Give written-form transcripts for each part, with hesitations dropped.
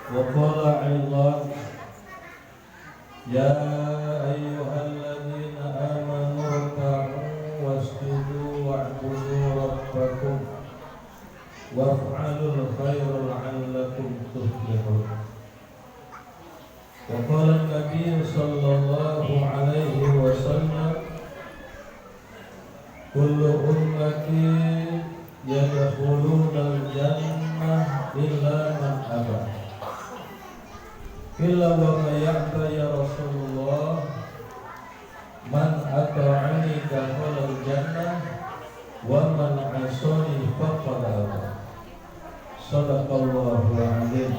وقال أيضا يا أيها الذين آمنوا اركعوا واسجدوا واعبدوا ربكم وافعلوا الخير لعلكم تفلحون. وقال النبي صلى الله عليه وسلم كل أمتي يدخلون الجنة إلا من أبى إلا وما يأبى يا رسول الله من أطاعني دخل الجنة ومن عصاني فقد أبى. صدق الله العظيم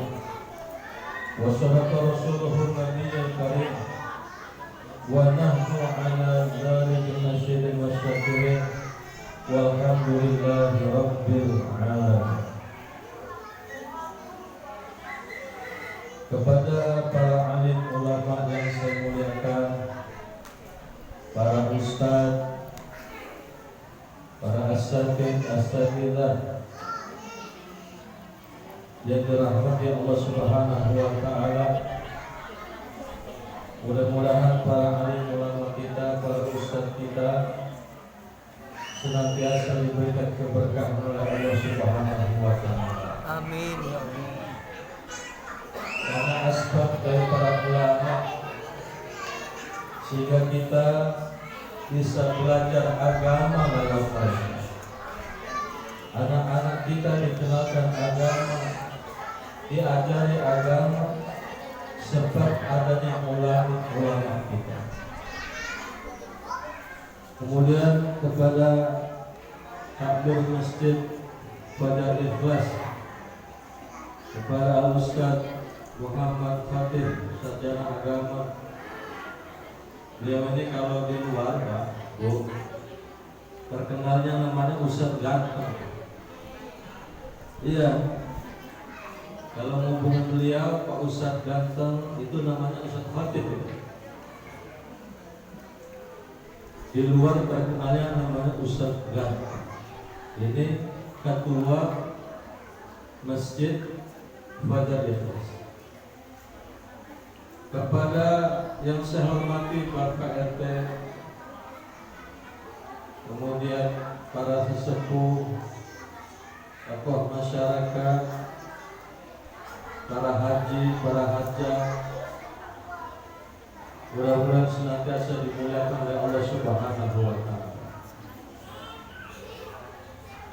وصدق رسوله النبي الكريم ونحن على ذلك النشيد والشاكرين والحمد لله رب العالمين. Kepada para alim ulama yang saya muliakan, para ustadz, para asatidzah yang dirahmati Allah Subhanahu wa taala. Mudah-mudahan para alim ulama kita, para ustadz kita senantiasa diberikan keberkahan oleh Allah Subhanahu wa taala. Amin ya Allah. Karena asbab dari para ulama sehingga kita bisa belajar agama dalam mereka. Anak-anak kita dikenalkan agama, diajari agama sebab adanya ulama kita. Kemudian kepada takbir masjid pada ikhlas, kepada Al-Ustaz Muhammad Fatih sarjana agama. Beliau ini kalau di luar Pak, Bu, terkenalnya namanya Ustaz Ganteng. Iya. Kalau ngomongin beliau Pak Ustaz Ganteng itu namanya Ustaz Fatih. Di luar terkenalnya namanya Ustaz Ganteng. Ini ketua Masjid Fajar Ikhlas. Kepada yang saya hormati Bapak RT, kemudian para sesepuh, tokoh masyarakat, para haji, para hajah, mudah-mudahan senantiasa dimuliakan oleh Allah Subhanahu wa taala.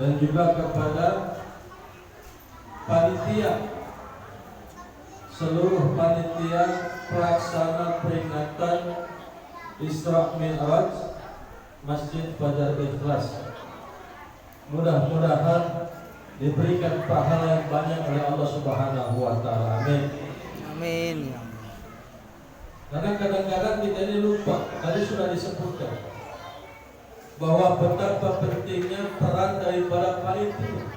Dan juga kepada panitia, seluruh panitia pelaksana peringatan Isra Mi'raj Masjid Fajar Ikhlas. Mudah-mudahan diberikan pahala yang banyak oleh Allah Subhanahu wa taala. Amin. Amin ya Allah. Karena kadang-kadang kita ini lupa, tadi sudah disebutkan bahwa betapa pentingnya peran daripada panitia.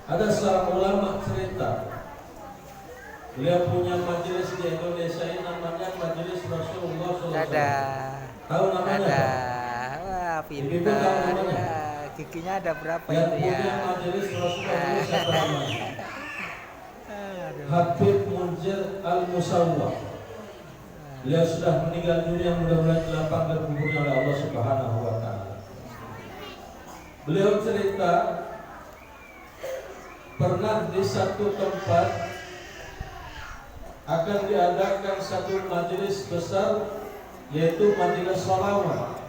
Ada seorang ulama cerita, beliau punya majelis di Indonesia ini namanya Majelis Rasulullah SAW. Tahu namanya? Ada. Wah, pintar. Giginya ada berapa yang itu ya? Yang punya Majelis Rasulullah itu siapa namanya? Habib Munzir Al-Musawwah. Beliau sudah meninggal dunia, mudah-mudahan dilapangkan kuburnya oleh Allah Subhanahu wa taala. Beliau cerita pernah di satu tempat akan diadakan satu majelis besar, yaitu majelis sholawat.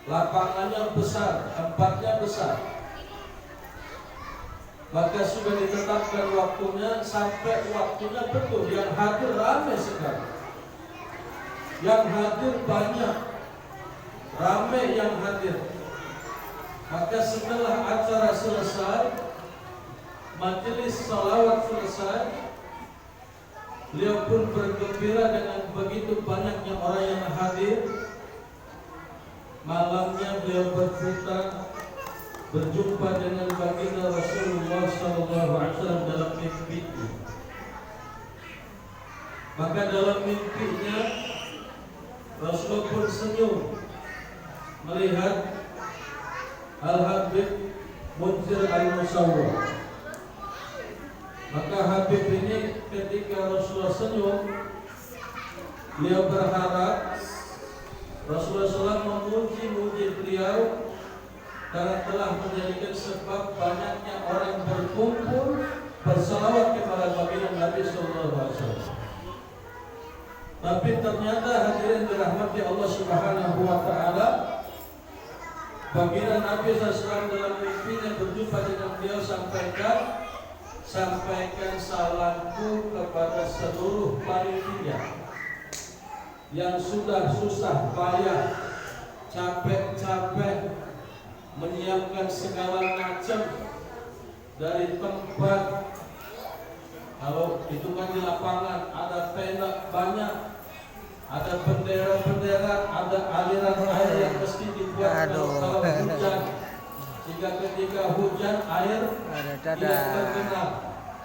Lapangannya besar, tempatnya besar. Maka sudah ditetapkan waktunya, sampai waktunya betul. Yang hadir ramai sekali. Yang hadir banyak, ramai yang hadir. Maka setelah acara selesai, majelis sholawat selesai, beliau pun bergembira dengan begitu banyaknya orang yang hadir. Malamnya beliau bercerita berjumpa dengan baginda Rasulullah SAW dalam mimpi. Maka dalam mimpinya Rasulullah pun senyum melihat Al-Habib Munzir Al-Musawwah. Maka Habib ini ketika Rasulullah senyum, beliau berharap Rasulullah SAW memuji beliau karena telah menjadikan sebab banyaknya orang berkumpul bersalawat kepada baginda Nabi SAW. Tapi ternyata hadirin dirahmati Allah Subhanahu wa Ta'ala, baginda Nabi SAW dalam mimpinya berjumpa dengan beliau sampaikan salamku kepada seluruh panitia yang sudah susah payah, capek-capek menyiapkan segala macam dari tempat. Kalau itu kan di lapangan ada tenda banyak, ada bendera-bendera, ada aliran air yang mesti dibuat kalau hujan, sehingga ketika hujan air tidak tergenang.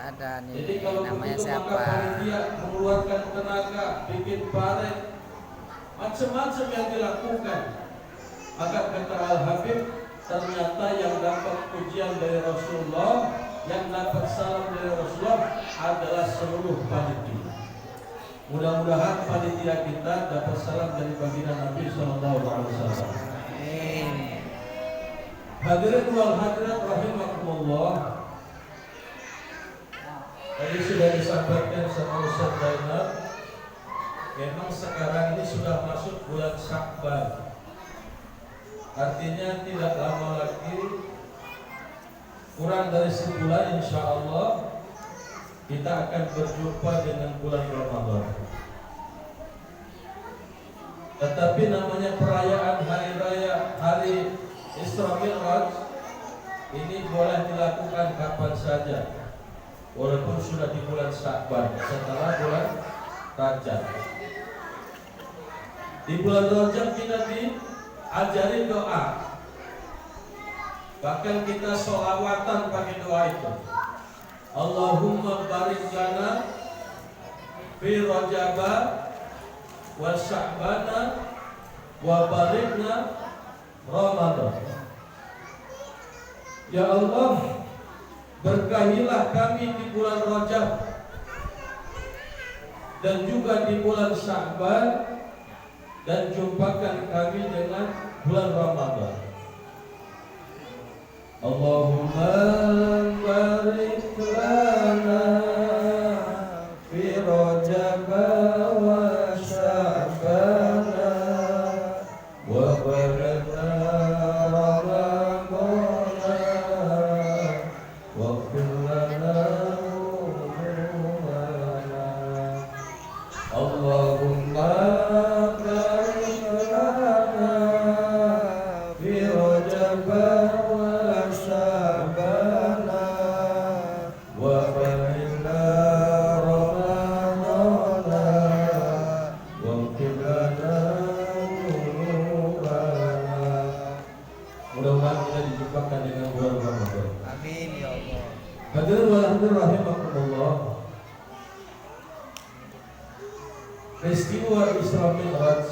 Ada nih. Jadi kalau Namanya begitu siapa? maka panitia mengeluarkan tenaga, bikin paret, macam-macam yang dilakukan. Maka kata Al-Habib, ternyata yang dapat pujian dari Rasulullah, yang dapat salam dari Rasulullah adalah seluruh panitia. Mudah-mudahan panitia kita dapat salam dari baginda Nabi SAW. Hadirin wal hadirat rahimakumullah. Tadi sudah disampaikan sama Ustaz Zainal, memang sekarang ini sudah masuk bulan Sya'ban. Artinya tidak lama lagi, kurang dari sebulan insya Allah kita akan berjumpa dengan bulan Ramadan. Tetapi namanya perayaan hari raya, hari Isra Mi'raj ini boleh dilakukan kapan saja, walaupun sudah di bulan Sya'ban setelah bulan Rajab. Di bulan Rajab kita diajari doa, bahkan kita sholawatan pakai doa itu. Allahumma barik lana fi Rajaba wa Sya'bana wa barikna Ramadan. Ya Allah, berkahilah kami di bulan Rajab dan juga di bulan Sya'ban, dan jumpakan kami dengan bulan Ramadan. Allahumma barik lana fi Rajab wa Sya'ban wa barik peristiwa Isra Mi'raj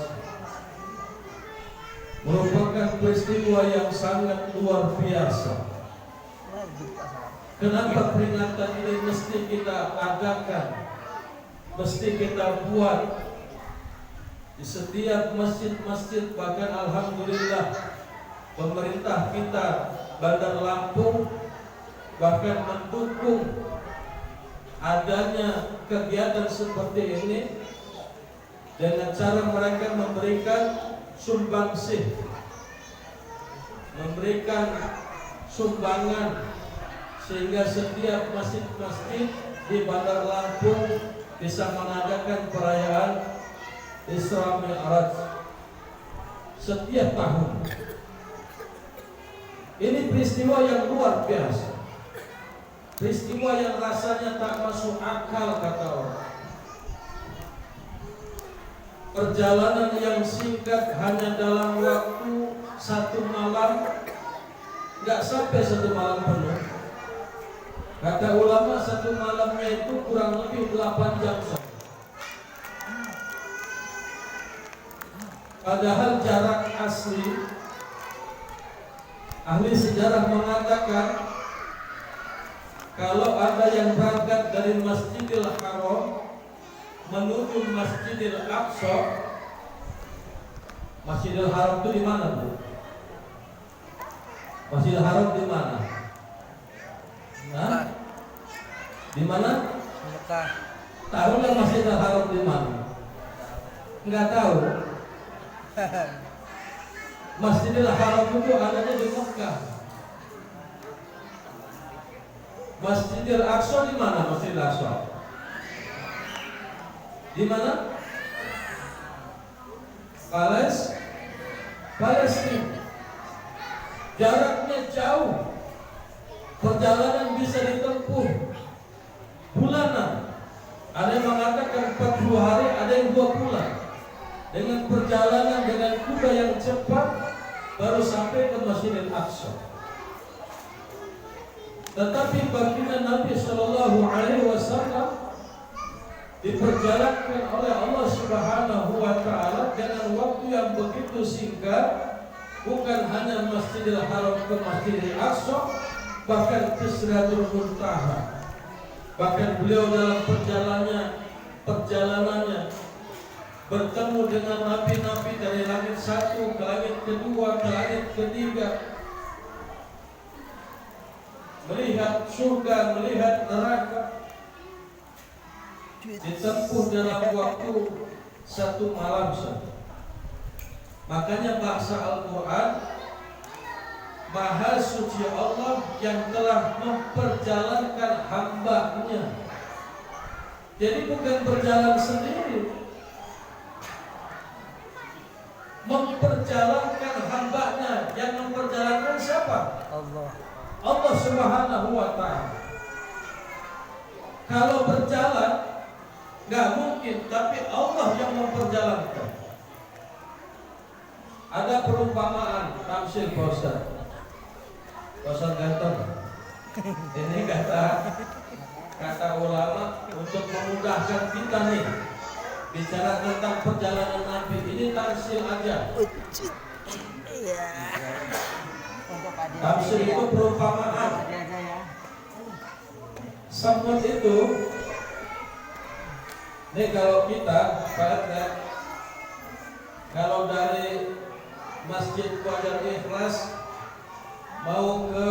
merupakan peristiwa yang sangat luar biasa. Kenapa peringatan ini mesti kita adakan, mesti kita buat di setiap masjid-masjid? Bahkan alhamdulillah pemerintah kita Bandar Lampung bahkan mendukung adanya kegiatan seperti ini dengan cara mereka memberikan sumbangsih, memberikan sumbangan, sehingga setiap masjid-masjid di Bandar Lampung bisa mengadakan perayaan Isra Mi'raj setiap tahun. Ini peristiwa yang luar biasa, peristiwa yang rasanya tak masuk akal kata orang. Perjalanan yang singkat hanya dalam waktu satu malam, nggak sampai satu malam penuh. Kata ulama satu malamnya itu kurang lebih 8 jam. Padahal jarak asli, ahli sejarah mengatakan kalau ada yang berangkat dari Masjidil Haram menuju Masjidil Aqsa. Masjidil Haram itu di mana, Bu? Masjidil Haram di mana? Nah, di mana? Mekah. Tahu nggak Masjidil Haram di mana? Nggak tahu. Masjidil Haram itu adanya di Mekah. Masjidil Aqsa di mana? Masjidil Aqsa di mana? Palestina. Jaraknya jauh, perjalanan bisa ditempuh bulanan. Ada yang mengatakan 40 hari, ada yang 2 bulan. Dengan perjalanan dengan kuda yang cepat baru sampai ke Masjidil Aqsa. Tetapi baginda Nabi Shallallahu Alaihi Wasallam diperjalankan oleh Allah Subhanahu Wa Taala dengan waktu yang begitu singkat. Bukan hanya Masjidil Haram ke Masjidil Aqsa, bahkan ke Sidratul Muntaha. Bahkan beliau dalam perjalanannya bertemu dengan nabi-nabi dari langit 1 ke langit kedua, ke langit ketiga, melihat surga, melihat neraka, ditempuh dalam waktu 1 malam saja. Makanya bahasa Al-Quran, Maha Suci Allah yang telah memperjalankan hamba-Nya. Jadi bukan berjalan sendiri, memperjalankan hamba-Nya. Yang memperjalankan siapa? Allah Subhanahu Wa Ta'ala. Kalau berjalan nggak mungkin, tapi Allah yang memperjalankan. Ada perumpamaan tamsil Pak Ustaz ganteng. Ini kata ulama untuk memudahkan kita nih bicara tentang perjalanan Nabi. Ini tamsil aja. Tamsil itu perumpamaan. Semut itu, nih kalau kita kalau dari Masjid Fajar Ikhlas mau ke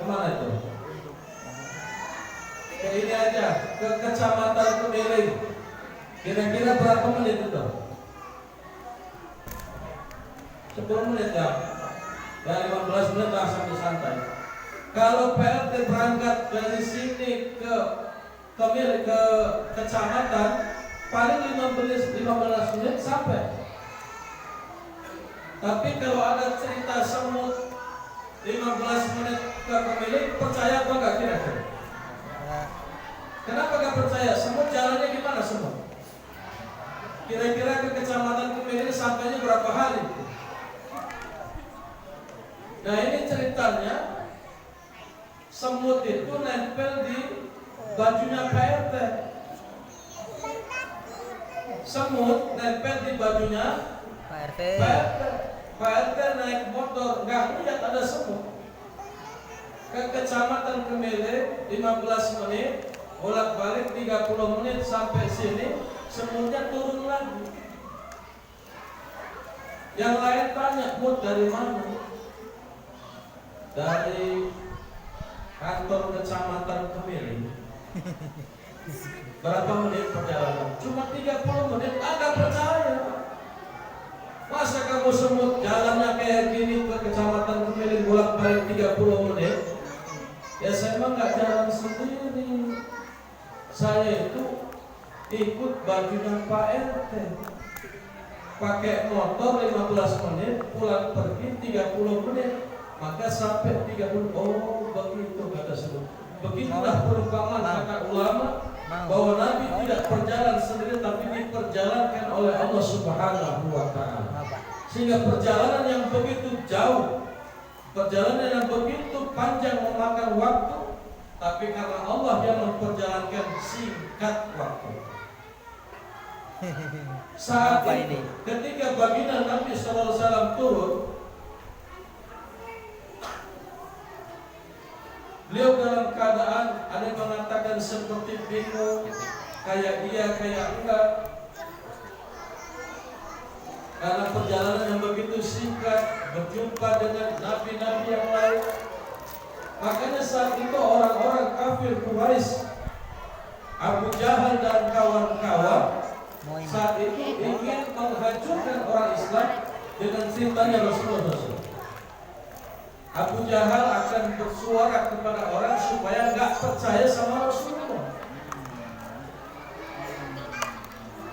mana itu? Ke ini aja, ke Kecamatan Kemiling. Kira-kira berapa menit itu? 10 menit ya? Ya 15 menit lah sampai santai. Kalau PRT berangkat dari sini ke Kemiling, ke kecamatan, paling 15 menit sampai. Tapi kalau ada cerita semut 15 menit ke Kemiling, percaya apa enggak kira-kira? Kenapa enggak percaya? Semut jalannya gimana semut? Kira-kira ke Kecamatan Kemiling sampainya berapa hari? Nah ini ceritanya, semut itu nempel di bajunya PRT. Semut nempel di bajunya PRT. PRT naik motor, nggak lihat ada semut. Ke Kecamatan Kemiling 15 menit, bolak-balik 30 menit sampai sini, semutnya turun lagi. Yang lain tanya, "Mut dari mana?" Dari kantor Kecamatan Kemiling. Berapa menit perjalanan? Cuma 30 menit, agak percaya. Masa kamu semut jalannya kayak gini ke Kecamatan Kemiling bolak-balik 30 menit? Ya saya emang gak jalan sendiri. Saya itu ikut bajunya Pak RT. Pakai motor 15 menit, pulang pergi 30 menit. Maka sampai 30, oh begitu kata semut. Begitulah perumpamaan kata ulama bahwa Nabi tidak berjalan sendiri, tapi diperjalankan oleh Allah Subhanahu Wa Ta'ala. Sehingga perjalanan yang begitu jauh, perjalanan yang begitu panjang memakan waktu, tapi karena Allah yang memperjalankan singkat waktu. Saat itu, ketika baginda Nabi SAW turun, Beliau dalam keadaan ada yang mengatakan seperti bingung, kayak iya, kayak enggak. Karena perjalanan yang begitu singkat, berjumpa dengan nabi-nabi yang lain. Makanya saat itu orang-orang kafir Quraisy, Abu Jahal dan kawan-kawan saat itu ingin menghancurkan orang Islam dengan ceritanya Rasulullah SAW. Abu Jahal akan bersuara kepada orang supaya nggak percaya sama Rasulullah.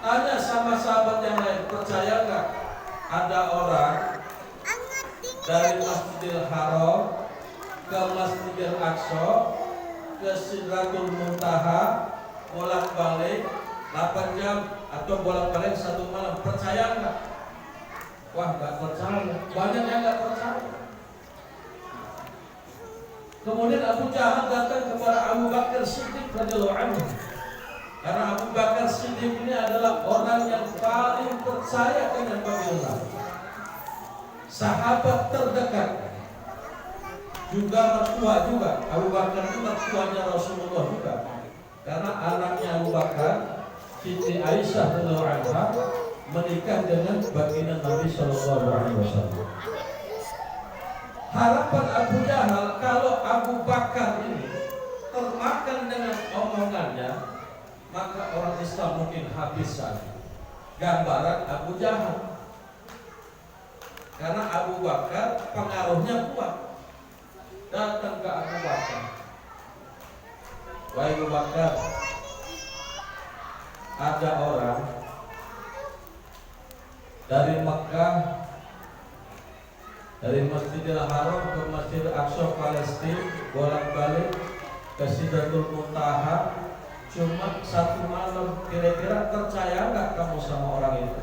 Tanya sama sahabat yang lain, percaya nggak ada orang dari Masjidil Haram ke Masjidil Aqsa ke Sidratul Muntaha bolak-balik 8 jam atau bolak-balik 1 malam, percaya nggak? Wah, nggak percaya. Banyak yang nggak percaya. Kemudian Abu Jahal datang kepada Abu Bakar Siddiq radhiyallahu anhu. Karena Abu Bakar Siddiq ini adalah orang yang paling percaya dengan Rasulullah. Sahabat terdekat. Juga mertua juga. Abu Bakar itu mertuanya Rasulullah juga. Karena anaknya Abu Bakar, Siti Aisyah radhiyallahu anha, menikah dengan baginda Nabi sallallahu alaihi wasallam. Harapan Abu Jahal kalau Abu Bakar ini termakan dengan omongannya, maka orang Islam mungkin habis saja. Gambaran Abu Jahal. Karena Abu Bakar pengaruhnya kuat. Datang ke Abu Bakar. Wahai Abu Bakar, ada orang dari Mekah, dari Masjidil Haram ke Masjidil Aqsa Palestina, bolak-balik ke Sidratul Muntaha cuma 1 malam. Kira-kira percaya nggak kamu sama orang itu?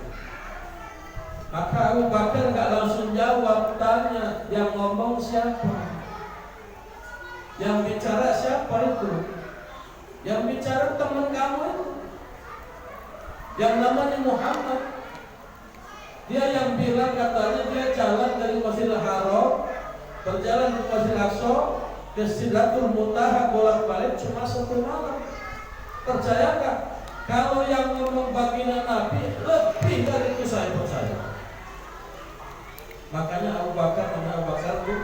Maka Abu Bakar nggak langsung jawab, tanya yang ngomong siapa, yang bicara siapa itu? Yang bicara teman kamu itu, yang namanya Muhammad. Dia yang bilang katanya dia jalan dari Masjidil Haram, berjalan ke Masjidil Aqsa, ke Sidratul Muntaha bolak-balik cuma 1 malam. Percaya nggak? Kalau yang ngomong baginda Nabi lebih dari itu saya percaya. Makanya Abu Bakar itu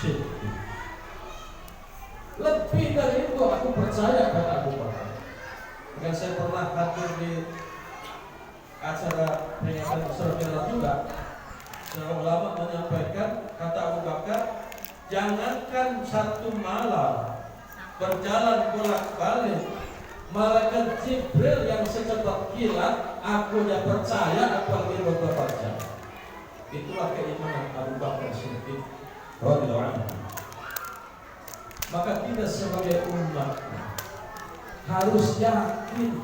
Siddiq. Lebih dari itu aku percaya, kata Abu Bakar. Dan saya pernah hadir di acara peringatan Isra Mi'raj juga. Seorang ulama menyampaikan, kata Abu Bakar, jangankan 1 malam berjalan bolak-balik, malaikat Jibril yang secepat kilat aku udah percaya, apalagi beberapa jam. Itulah keimanan Abu Bakar Siddiq radhiyallahu anhu. Maka kita sebagai umat harus yakin,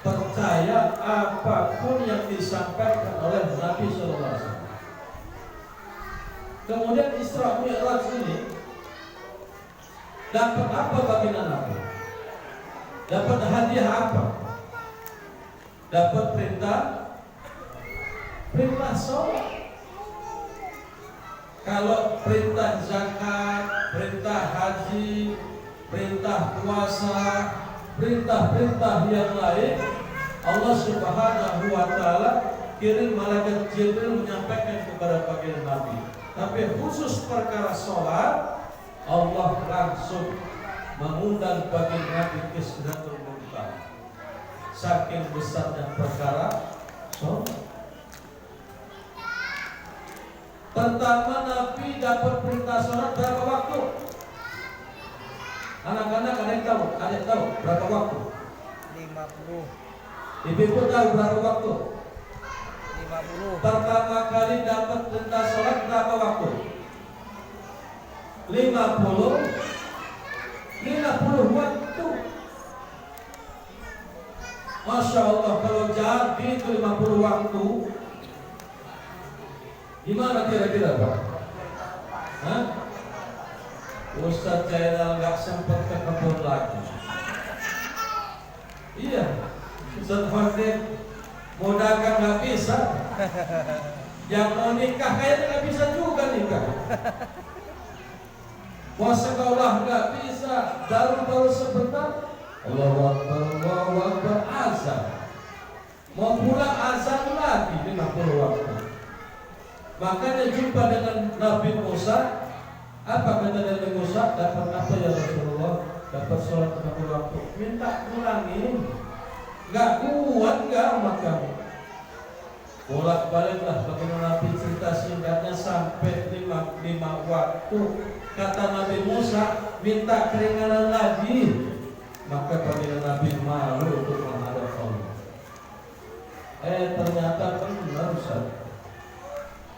percaya apapun yang disampaikan oleh Nabi sallallahu alaihi wasallam. Kemudian Isra Mi'raj ini dapat apa baginda Nabi? Dapat hadiah apa? Dapat perintah sholat. Kalau perintah zakat, perintah haji, perintah puasa, perintah-perintah yang lain, Allah Subhanahu wa Ta'ala kirim malaikat Jibril menyampaikan kepada baginda Nabi. Tapi khusus perkara sholat, Allah langsung mengundang baginda Nabi ke Sidratul Muntaha. Saking besarnya perkara sholat. Pertama Nabi dapat perintah sholat berapa waktu? Anak-anak ada yang tahu? Ada yang tahu berapa waktu? 50. Ibu tahu berapa waktu? 50. Pertama kali dapat perintah sholat berapa waktu? 50 waktu. Masya Allah, kalau jadi itu 50 waktu, gimana kira-kira Pak? Hah? Ustaz Jainal nggak sempat ke kebun lagi. Iya, Ustaz Khadir mau dagang nggak bisa. Yang mau nikah kayaknya nggak bisa juga nikah. Mau sekolah nggak bisa, baru sebentar, Allahu Akbar, azan. Mau pulang azan lagi 50 waktu. Makanya jumpa dengan Nabi Musa. Apa kata Nabi Musa? Dapat apa ya Rasulullah? Dapat sholat 50 waktu. Minta kurangin. Gak kuat gak amat kamu. Bolak-baliklah bagaimana Nabi cerita singkatnya sampai 5 waktu. Kata Nabi Musa, minta keringanan lagi. Maka baginda Nabi malu untuk menghadap Allah. Ternyata benar Ustaz.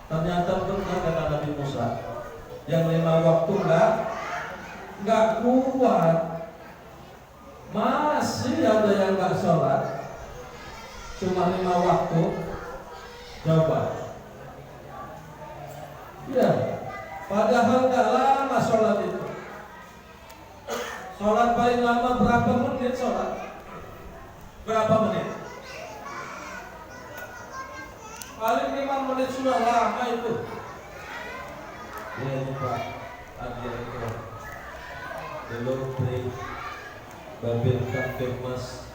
Ternyata benar kata Nabi Musa. Yang 5 waktu nggak kuat. Masih ada yang nggak sholat. Cuma 5 waktu. Coba. Ya, padahal nggak lama sholat itu. Sholat paling lama berapa menit sholat? Berapa menit? Paling 5 menit sudah lama itu. Ya ini Pak Adianto, belum break Babil Kamtipmas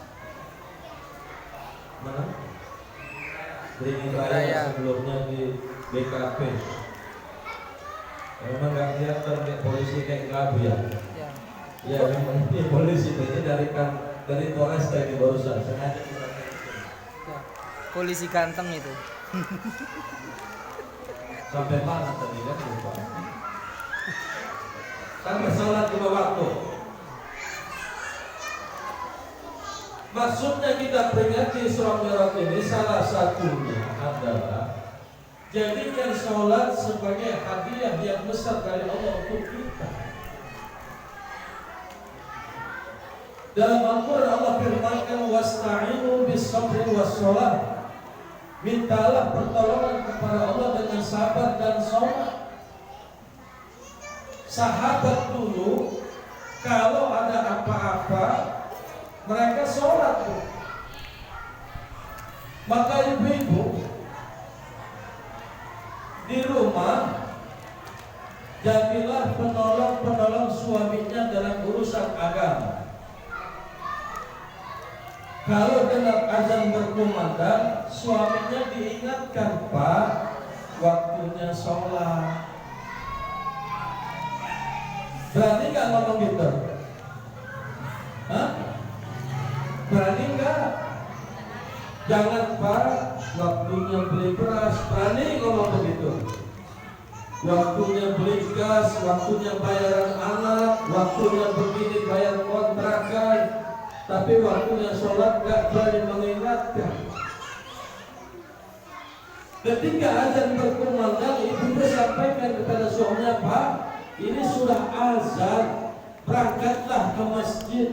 mana? Beringin Raya sebelumnya di BKP. Memang nggak kelihatan kayak polisi kayak Gabu ya? Ya memang ini polisi ini dari Polres tadi barusan sengaja kita polisi ganteng itu. sampai mana tadi kan lupa. Sampai sholat 5 waktu. Maksudnya kita peringati Isra Mi'raj ini salah satunya adalah jadikan sholat sebagai hadiah yang besar dari Allah untuk kita. Dalam Al-Quran Allah firmankan wasta'inu bis-sabri was-sholat. Mintalah pertolongan kepada Allah dengan sabar dan sholat. Sahabat dulu kalau ada apa-apa mereka sholat tuh. Maka ibu-ibu di rumah jadilah penolong suaminya dalam urusan agama. Kalau dengar azan berkumandang, suaminya diingatkan, Pak, waktunya sholat. Berani nggak ngomong gitu? Hah? Berani nggak? Jangan Pak, waktunya beli beras. Berani ngomong begitu? Waktunya beli gas, waktunya bayaran anak, waktunya begini bayar kontrakan. Tapi waktunya sholat gak berani mengingatkan. Ketika azan berkumandang, ibu sampaikan kepada suaminya, Pak, ini sudah azan, berangkatlah ke masjid.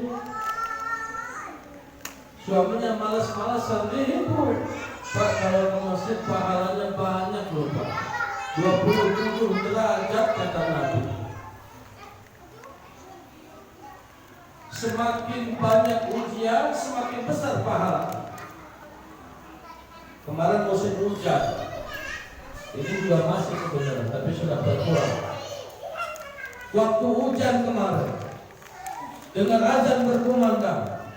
Suaminya malas-malasan, ibu, Pak, kalau ke masjid pahalanya banyak loh Pak, 27 derajat kata Nabi. Semakin banyak ujian, semakin besar pahala. Kemarin musim hujan, ini juga masih sebenarnya, tapi sudah berkurang. Waktu hujan kemarin, dengan azan berkumandang,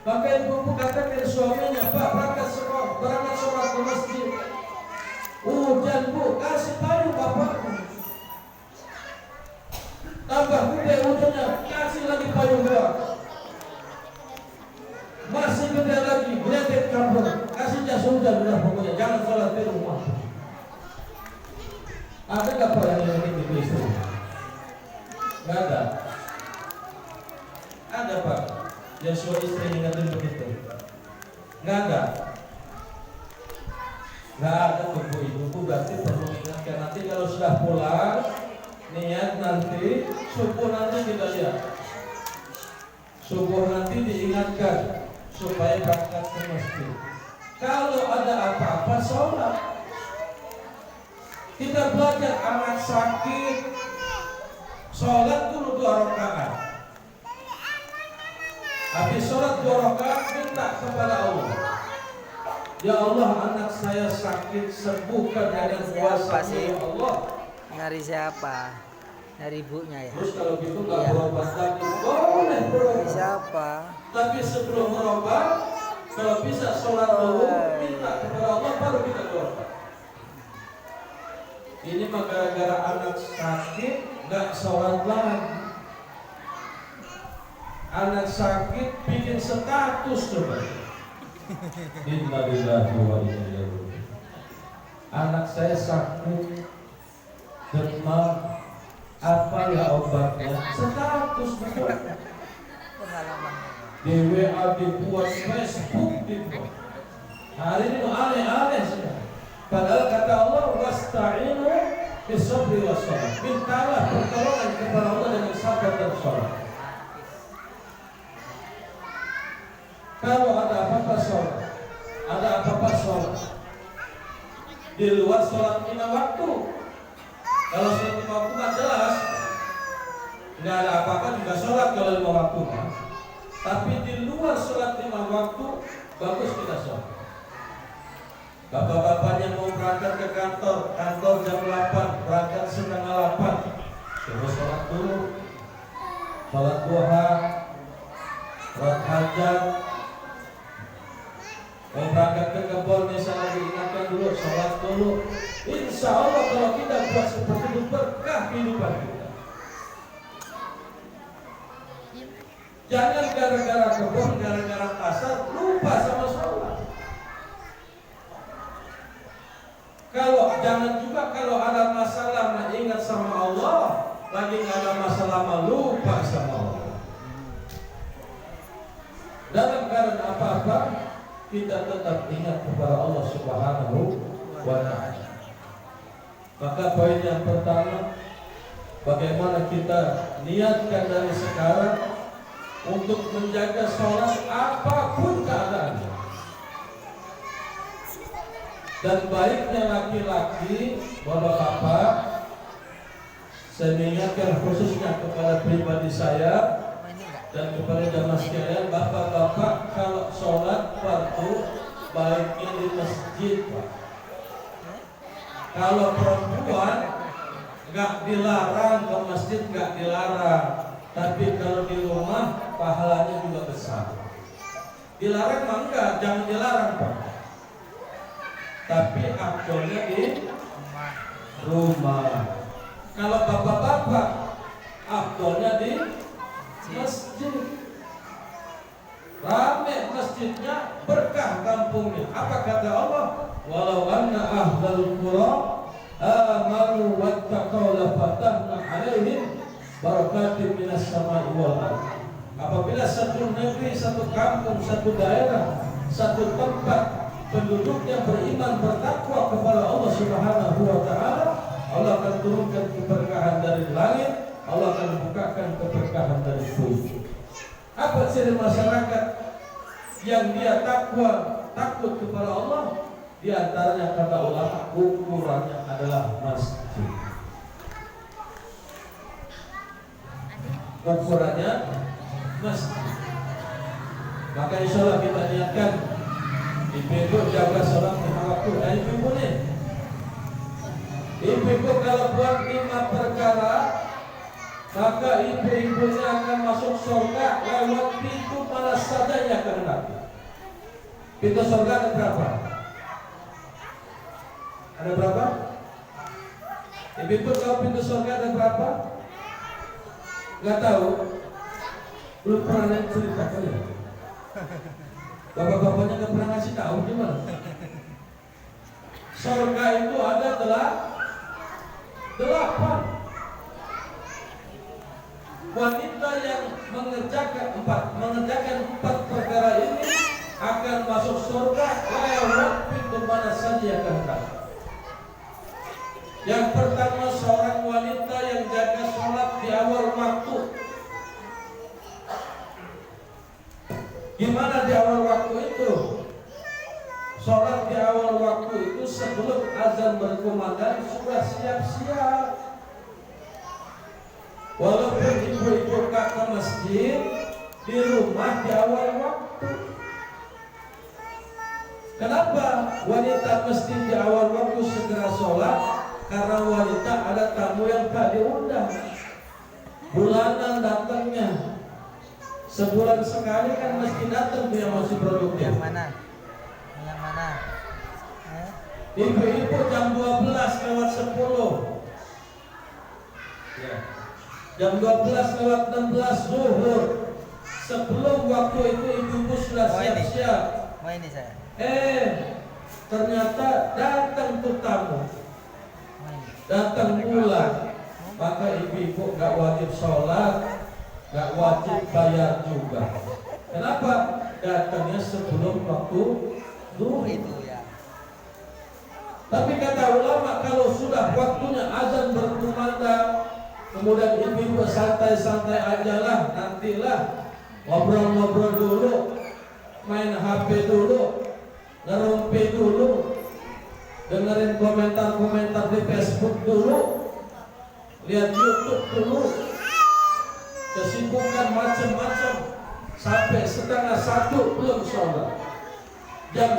maka ibu katakan suaminya, Pak, berangkat sholat ke masjid. Hujan Bu, kasih payung bapakku. Tambah gede hujannya, kasih lagi payung gua. Masih gede lagi, blanket campur, kasih jas hujan udah pokoknya, jangan sholat di rumah. Ada gak Pak yang ini istri? Gak ada. Ada Pak, yang suami istri ingatin begitu. Gak ada. Gak ada tuh Bu, ibuku berarti perlu ingatkan. Nanti kalau sudah pulang, niat nanti, subuh nanti kita lihat. Subuh nanti diingatkan supaya berangkat ke masjid. Kalau ada apa-apa sholat. Kita belajar anak sakit, sholat dulu 2 rakaat. Habis sholat 2 rakaat minta kepada Allah. Ya Allah, anak saya sakit, sembuhkan dengan kuasa ya Allah. Nyari siapa? Dari ibunya ya. Terus kalau gitu nggak Iya. berobat lagi, boleh berobat. Siapa? Tapi sebelum berobat, kalau bisa sholat dulu, minta kepada Allah baru kita berobat. Ini mah gara-gara anak sakit nggak sholat lagi. Anak sakit bikin status coba. Innalillahi wa inna ilaihi raji'un. Anak saya sakit demam, apa ya obatnya? Status betul. Pengalaman. Di WA dibuat, Facebook dibuat. Hari ini aneh-aneh sudah. Padahal kata Allah, wasta'inu bisabri wassalam. Mintalah pertolongan kepada Allah dengan sabar dan salat. Kalau ada apa-apa sholat, ada apa-apa sholat di luar sholat 5 waktu. Kalau sholat 5 waktu kan jelas nggak ada apa-apa juga sholat kalau 5 waktu kan. Tapi di luar sholat 5 waktu bagus kita sholat. Bapak-bapaknya mau berangkat ke kantor jam 8, berangkat setengah 8, terus sholat dulu, sholat duha, sholat hajat. Mau berangkat ke kebun misalnya diingatkan dulu, sholat dulu. Insya Allah kalau kita buat seperti itu berkah kehidupan kita. Jangan gara-gara kebun, gara-gara pasar lupa sama sholat. Jangan juga kalau ada masalah nah ingat sama Allah, lagi nggak ada masalah lupa sama Allah. Dalam keadaan apa-apa kita tetap ingat kepada Allah Subhanahu wa ta'ala. Maka poin yang pertama, bagaimana kita niatkan dari sekarang untuk menjaga sholat apapun keadaannya. Dan baiknya laki-laki, bapak-bapak, saya mengingatkan khususnya kepada pribadi saya dan kepada jamaah sekalian, bapak-bapak kalau sholat fardu baiknya di masjid, Pak. Kalau perempuan nggak dilarang ke masjid, nggak dilarang, tapi kalau di rumah pahalanya juga besar. Dilarang mah enggak, jangan dilarang, Pak. Tapi afdolnya di rumah. Kalau bapak-bapak afdolnya di masjid. Rame masjidnya, berkah kampungnya. Apa kata Allah? Walau anna ahlal qura amanu wattaqaw la fatahna 'alaihim barakatin minas sama'i wal ardh. Apabila satu negeri, satu kampung, satu daerah, satu tempat penduduknya beriman bertakwa kepada Allah Subhanahu wa ta'ala, Allah akan turunkan keberkahan dari langit, Allah akan bukakan keberkahan dari bumi. Apa ciri masyarakat yang dia takut kepada Allah? Di antaranya kata ulama, ukurannya adalah masjid. Ukurannya masjid. Maka insya Allah kita niatkan ibu jaga sholat 5 waktu. Nah ibu nih, ibu kalau buat 5 perkara, maka ibu-ibunya akan masuk surga lewat pintu mana saja yang kehendaki. Pintu surga ada berapa? Ada berapa? Ibu kalau pintu surga ada berapa? Gak tahu. Belum pernah cerita kali ya? Bapak-bapaknya gak pernah ngasih tahu gimana? Surga itu ada 8. Wanita yang mengerjakan 4 perkara ini akan masuk surga lewat pintu mana saja yang kehendaki. Yang pertama, seorang wanita yang jaga sholat di awal waktu. Gimana di awal waktu itu? Sholat di awal waktu itu sebelum azan berkumandang sudah siap-siap. Walaupun ibu-ibu ke masjid, di rumah di awal waktu. Kenapa wanita mesti di awal waktu segera sholat? Karena wanita ada tamu yang tak diundang. bulanan datangnya. Sebulan sekali kan mesti datang dia masih produktif. Yang mana? Yang mana? Ibu-ibu jam 12:10. Ya. Jam 12:16 zuhur. Sebelum waktu itu ibu-ibu sudah siap-siap. Mau ini saya. Ternyata datang tuh tamu. Mau ini. Datang pula. Maka ibu-ibu gak wajib sholat, gak wajib bayar juga. Kenapa? Datangnya sebelum waktu zuhur. Itu ya. Tapi kata ulama, kalau sudah waktunya azan berkumandang, kemudian ibu-ibu santai-santai aja lah, nantilah ngobrol-ngobrol dulu, main HP dulu, ngerumpi dulu, dengerin komentar-komentar di Facebook dulu, lihat YouTube dulu, kesibukan macam-macam, sampai 12:30 belum sholat. Jam